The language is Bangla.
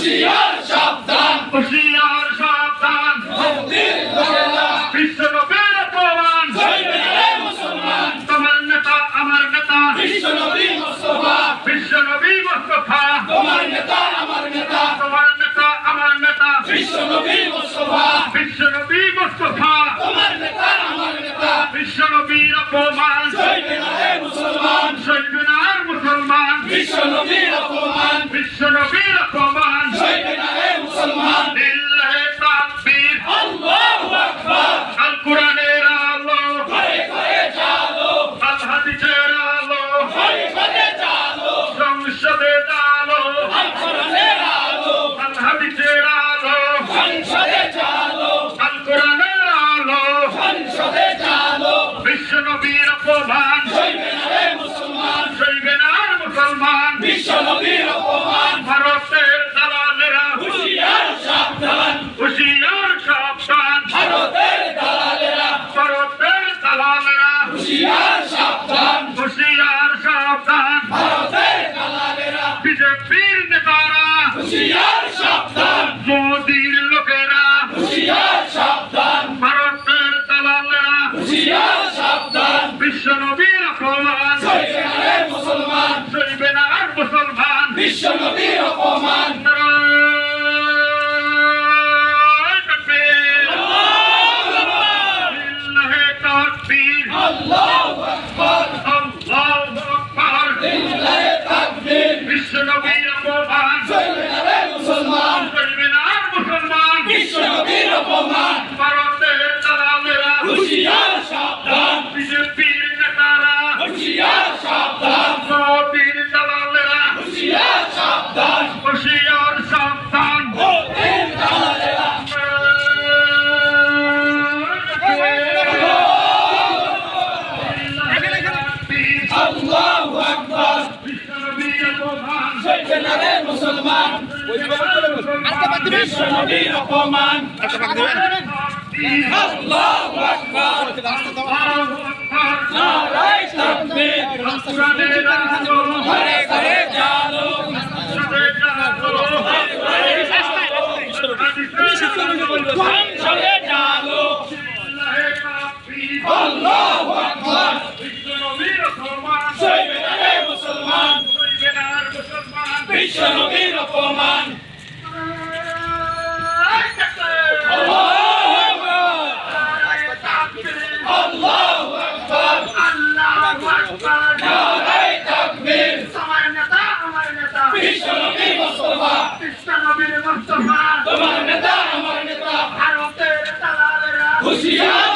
হুঁশিয়ার সাবধান, হুঁশিয়ার সাবধান, মুক্তির দোলা বিশ্ব নবীর অপমান, সইবে না রে মুসলমান, তোমার নেতা আমার নেতা, বিশ্ব নবী মুস্তাফা, বিশ্ব নবী মুস্তাফা, তোমার নেতা আমার নেতা, তোমার নেতা আমার নেতা, বিশ্ব নবী মুস্তাফা, বিশ্ব নবী মুস্তাফা, তোমার নেতা আমার নেতা, বিশ্ব নবীর অপমান, সইবে না রে মুসলমান, সইবে না আর মুসলমান, বিশ্ব নবীর অপমান, বিশ্ব নবীর অপমান, সইবে না রে মুসলমান। লিল্লাহে তাকবীর, আল্লাহু আকবার, আল কোরআনের আলো, ঘরে ঘরে জালো, আল হাদিসের আলো, ঘরে ঘরে জালো, সংসদে আলো, আল কোরআনের আলো, আল হাদিসের আলো, সংসদে জালো, আল কোরআনের আলো, সংসদে জালো, বিশ্ব নবীর অপমান, সইবে না রে মুসলমান, সইবে না আর মুসলমান, বিশ্ব নবীর অপমান, ভারতের দালালেরা, হুঁশিয়ার সাবধান, হুঁশিয়ার সাবধান, ভারতের দালালেরা, ভারতের দালালেরা, হুঁশিয়ার সাবধান, হুঁশিয়ার সাবধান, ভারতের দালালেরা, বিজেপির নেতারা, হুঁশিয়ার সাবধান, মোদির লোকেরা, হুঁশিয়ার সাবধান, ভারতের দালালেরা, হুঁশিয়ার সাবধান, বিশ্ব নবীর অপমান, সইবে না রে মুসলমান, সইবে না আর মুসলমান, বিশ্ব নবীর অপমান। নারায়ে তাকবীর, লিল্লাহে তাকবীর, আল্লাহু আকবার, আল্লাহু আকবার, লিল্লাহে তাকবীর, বিশ্ব নবীর অপমান, সইবে না রে মুসলমান, সইবে না আর মুসলমান, বিশ্ব নবীর অপমান, ভারতের দালালেরা, হুঁশিয়ার সাবধান, বিজেপির নেতারা, হুঁশিয়ার সাবধান, মোদির দালালেরা, হুঁশিয়ার সাবধান, হুঁশিয়ার সাবধান, মোদির দালালেরা, আল্লাহু আকবার, বিশ্ব নবীর অপমান, সইবে না রে মুসলমান, বিশ্ব নবীর অপমান, আল্লাহু আকবার, নারায়ে তাকবীর, কোরআনের আলো, ঘরে ঘরে জালো, সংসদে আলো, সংসদে জালো, লিল্লাহে তাকবীর, আল্লাহু আকবার, বিশ্ব নবীর অপমান, সইবে না রে মুসলমান, সইবে না আর মুসলমান, বিশ্ব নবীর অপমান। আল্লাহু আকবার, নারায়ে তাকবীর, বিশ্ব নবী মুস্তাফা, তোমার নেতা আমার নেতা, হুঁশিয়ার